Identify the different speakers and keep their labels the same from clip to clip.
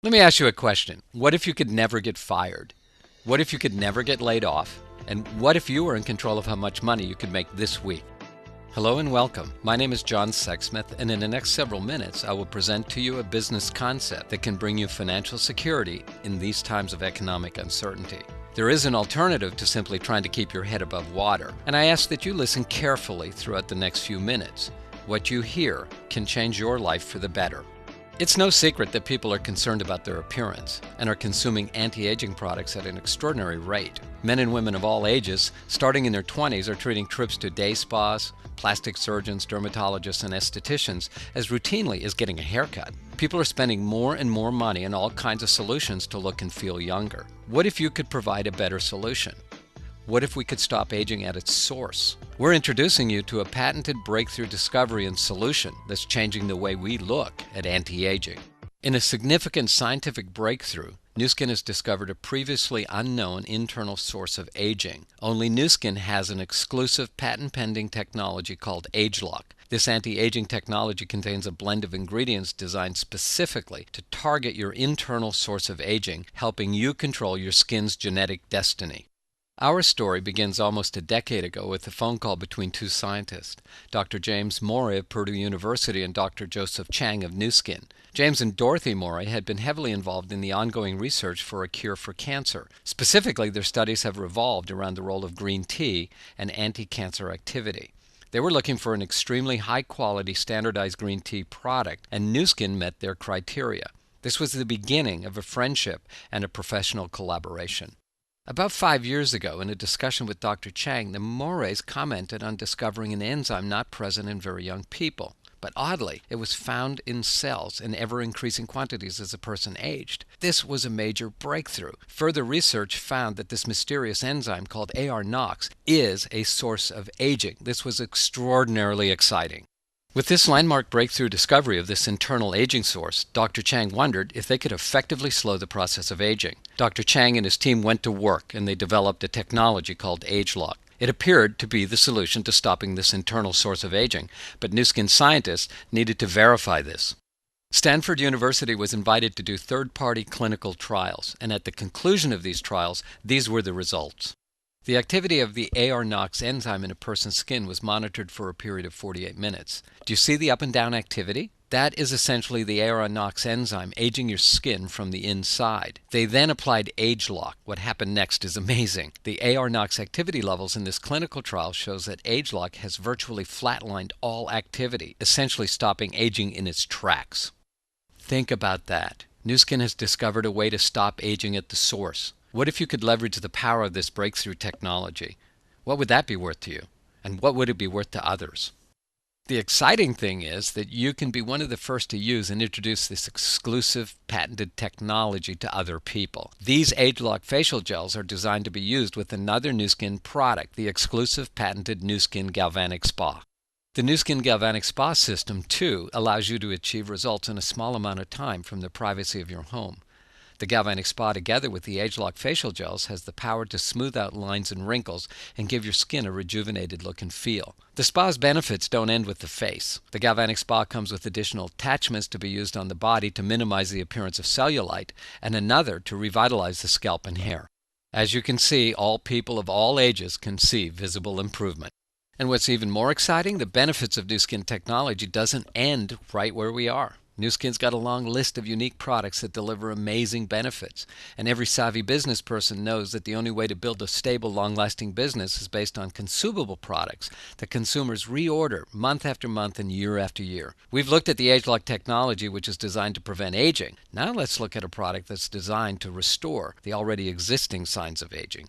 Speaker 1: Let me ask you a question. What if you could never get fired? What if you could never get laid off? And what if you were in control of how much money you could make this week? Hello and welcome. My name is John Sexsmith, and in the next several minutes, I will present to you a business concept that can bring you financial security in these times of economic uncertainty. There is an alternative to simply trying to keep your head above water, and I ask that you listen carefully throughout the next few minutes. What you hear can change your life for the better. It's no secret that people are concerned about their appearance and are consuming anti-aging products at an extraordinary rate. Men and women of all ages, starting in their 20s, are treating trips to day spas, plastic surgeons, dermatologists, and estheticians as routinely as getting a haircut. People are spending more and more money on all kinds of solutions to look and feel younger. What if you could provide a better solution? What if we could stop aging at its source? We're introducing you to a patented breakthrough discovery and solution that's changing the way we look at anti-aging. In a significant scientific breakthrough, Nu Skin has discovered a previously unknown internal source of aging. Only Nu Skin has an exclusive patent-pending technology called ageLOC. This anti-aging technology contains a blend of ingredients designed specifically to target your internal source of aging, helping you control your skin's genetic destiny. Our story begins almost a decade ago with a phone call between two scientists, Dr. James Morey of Purdue University and Dr. Joseph Chang of Nu Skin. James and Dorothy Morey had been heavily involved in the ongoing research for a cure for cancer. Specifically, their studies have revolved around the role of green tea and anti-cancer activity. They were looking for an extremely high-quality standardized green tea product, and Nu Skin met their criteria. This was the beginning of a friendship and a professional collaboration. About 5 years ago, in a discussion with Dr. Chang, the Moreys commented on discovering an enzyme not present in very young people. But oddly, it was found in cells in ever-increasing quantities as a person aged. This was a major breakthrough. Further research found that this mysterious enzyme called AR-NOX is a source of aging. This was extraordinarily exciting. With this landmark breakthrough discovery of this internal aging source, Dr. Chang wondered if they could effectively slow the process of aging. Dr. Chang and his team went to work and they developed a technology called ageLOC. It appeared to be the solution to stopping this internal source of aging, but Nu Skin scientists needed to verify this. Stanford University was invited to do third-party clinical trials, and at the conclusion of these trials, these were the results. The activity of the AR-NOX enzyme in a person's skin was monitored for a period of 48 minutes. Do you see the up and down activity? That is essentially the AR-NOX enzyme aging your skin from the inside. They then applied ageLOC. What happened next is amazing. The AR-NOX activity levels in this clinical trial shows that ageLOC has virtually flatlined all activity, essentially stopping aging in its tracks. Think about that. Nu Skin has discovered a way to stop aging at the source. What if you could leverage the power of this breakthrough technology? What would that be worth to you? And what would it be worth to others? The exciting thing is that you can be one of the first to use and introduce this exclusive patented technology to other people. These ageLOC facial gels are designed to be used with another Nu Skin product, the exclusive patented Nu Skin Galvanic Spa. The Nu Skin Galvanic Spa system, too, allows you to achieve results in a small amount of time from the privacy of your home. The Galvanic Spa, together with the ageLOC facial gels, has the power to smooth out lines and wrinkles and give your skin a rejuvenated look and feel. The spa's benefits don't end with the face. The Galvanic Spa comes with additional attachments to be used on the body to minimize the appearance of cellulite, and another to revitalize the scalp and hair. As you can see, all people of all ages can see visible improvement. And what's even more exciting, the benefits of Nu Skin technology doesn't end right where we are. Nu Skin's got a long list of unique products that deliver amazing benefits, and every savvy business person knows that the only way to build a stable, long-lasting business is based on consumable products that consumers reorder month after month and year after year. We've looked at the ageLOC technology, which is designed to prevent aging. Now let's look at a product that's designed to restore the already existing signs of aging.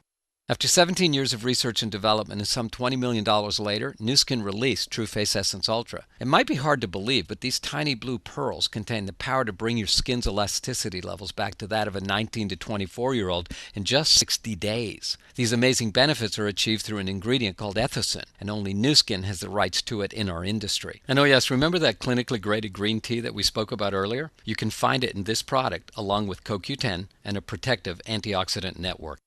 Speaker 1: After 17 years of research and development and some $20 million later, Nu Skin released Tru Face Essence Ultra. It might be hard to believe, but these tiny blue pearls contain the power to bring your skin's elasticity levels back to that of a 19 to 24-year-old in just 60 days. These amazing benefits are achieved through an ingredient called Ethicin, and only Nu Skin has the rights to it in our industry. And oh yes, remember that clinically graded green tea that we spoke about earlier? You can find it in this product along with CoQ10 and a protective antioxidant network.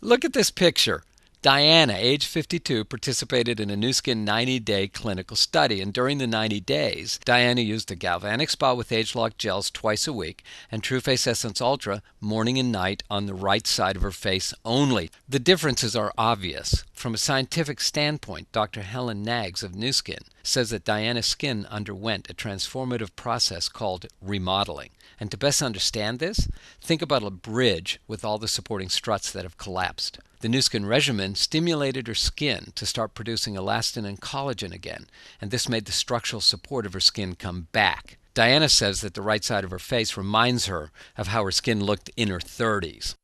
Speaker 1: Look at this picture. Diana, age 52, participated in a Nu Skin 90-day clinical study, and during the 90 days, Diana used a Galvanic Spa with ageLOC gels twice a week and Tru Face Essence Ultra morning and night on the right side of her face only. The differences are obvious. From a scientific standpoint, Dr. Helen Nags of Nu Skin says that Diana's skin underwent a transformative process called remodeling. And to best understand this, think about a bridge with all the supporting struts that have collapsed. The Nu Skin regimen stimulated her skin to start producing elastin and collagen again, and this made the structural support of her skin come back. Diana says that the right side of her face reminds her of how her skin looked in her 30s.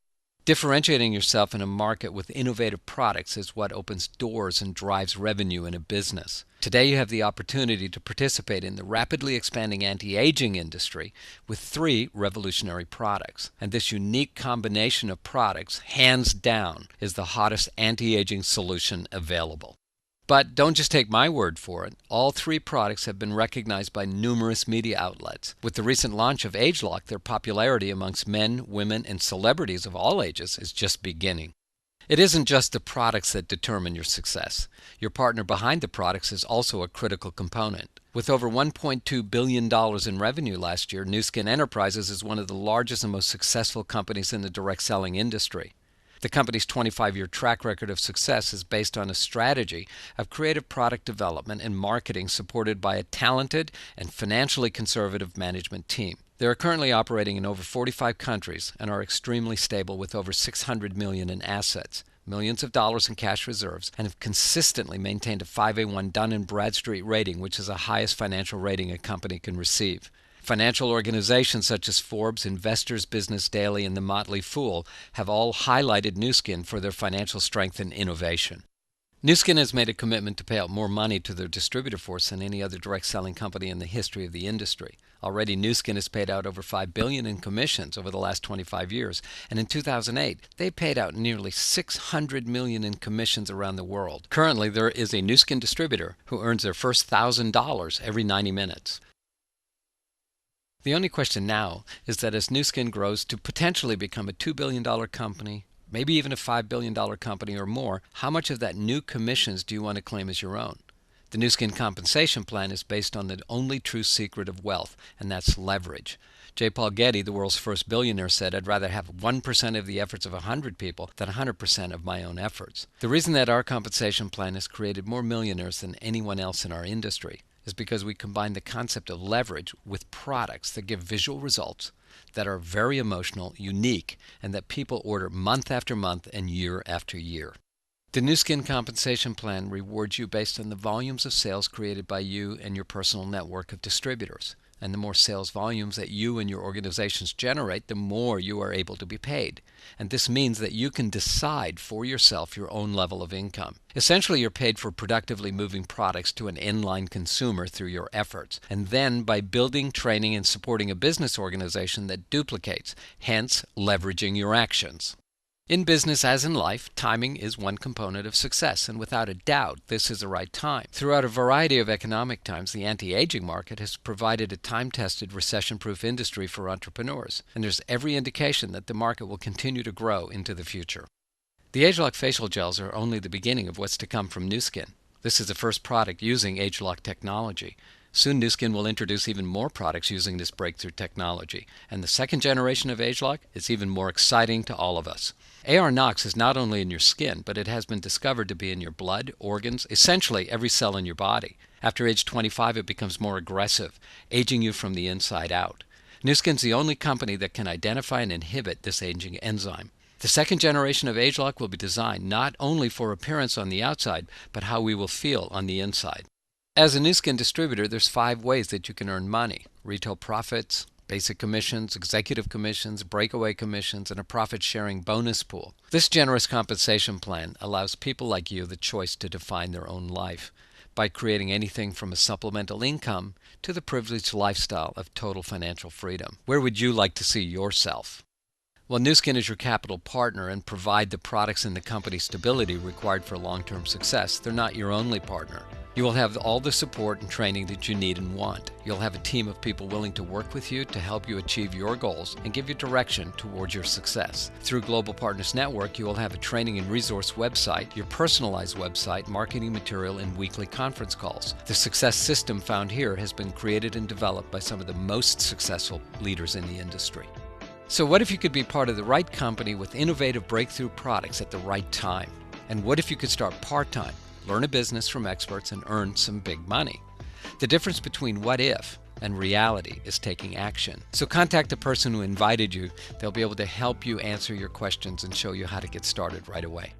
Speaker 1: Differentiating yourself in a market with innovative products is what opens doors and drives revenue in a business. Today you have the opportunity to participate in the rapidly expanding anti-aging industry with 3 revolutionary products. And this unique combination of products, hands down, is the hottest anti-aging solution available. But don't just take my word for it. All 3 products have been recognized by numerous media outlets. With the recent launch of ageLOC, their popularity amongst men, women, and celebrities of all ages is just beginning. It isn't just the products that determine your success. Your partner behind the products is also a critical component. With over $1.2 billion in revenue last year, Nu Skin Enterprises is one of the largest and most successful companies in the direct selling industry. The company's 25-year track record of success is based on a strategy of creative product development and marketing supported by a talented and financially conservative management team. They are currently operating in over 45 countries and are extremely stable with over $600 million in assets, millions of dollars in cash reserves, and have consistently maintained a 5A1 Dun & Bradstreet rating, which is the highest financial rating a company can receive. Financial organizations such as Forbes, Investors Business Daily, and The Motley Fool have all highlighted Nu Skin for their financial strength and innovation. Nu Skin has made a commitment to pay out more money to their distributor force than any other direct selling company in the history of the industry. Already, Nu Skin has paid out over $5 billion in commissions over the last 25 years, and in 2008, they paid out nearly $600 million in commissions around the world. Currently, there is a Nu Skin distributor who earns their first $1,000 every 90 minutes. The only question now is that as Nu Skin grows to potentially become a $2 billion company, maybe even a $5 billion company or more, how much of that new commissions do you want to claim as your own? The Nu Skin compensation plan is based on the only true secret of wealth, and that's leverage. J. Paul Getty, the world's first billionaire, said, "I'd rather have 1% of the efforts of 100 people than 100% of my own efforts." The reason that our compensation plan has created more millionaires than anyone else in our industry is because we combine the concept of leverage with products that give visual results that are very emotional, unique, and that people order month after month and year after year. The Nu Skin compensation plan rewards you based on the volumes of sales created by you and your personal network of distributors. And the more sales volumes that you and your organizations generate, the more you are able to be paid. And this means that you can decide for yourself your own level of income. Essentially, you're paid for productively moving products to an inline consumer through your efforts, and then by building, training, and supporting a business organization that duplicates, hence leveraging your actions. In business as in life, timing is one component of success, and without a doubt, this is the right time. Throughout a variety of economic times, the anti-aging market has provided a time-tested, recession-proof industry for entrepreneurs, and there's every indication that the market will continue to grow into the future. The ageLOC facial gels are only the beginning of what's to come from Nu Skin. This is the first product using ageLOC technology. Soon Nu Skin will introduce even more products using this breakthrough technology, and the second generation of ageLOC is even more exciting to all of us. AR Nox is not only in your skin, but it has been discovered to be in your blood, organs, essentially every cell in your body. After age 25, it becomes more aggressive, aging you from the inside out. Nu Skin's the only company that can identify and inhibit this aging enzyme. The second generation of ageLOC will be designed not only for appearance on the outside, but how we will feel on the inside. As a Nu Skin distributor, there's 5 ways that you can earn money: retail profits, basic commissions, executive commissions, breakaway commissions, and a profit-sharing bonus pool. This generous compensation plan allows people like you the choice to define their own life by creating anything from a supplemental income to the privileged lifestyle of total financial freedom. Where would you like to see yourself? Well, Nu Skin is your capital partner and provide the products and the company stability required for long-term success. They're not your only partner. You will have all the support and training that you need and want. You'll have a team of people willing to work with you to help you achieve your goals and give you direction towards your success. Through Global Partners Network, you will have a training and resource website, your personalized website, marketing material, and weekly conference calls. The success system found here has been created and developed by some of the most successful leaders in the industry. So what if you could be part of the right company with innovative breakthrough products at the right time? And what if you could start part-time, learn a business from experts, and earn some big money? The difference between what if and reality is taking action. So contact the person who invited you. They'll be able to help you answer your questions and show you how to get started right away.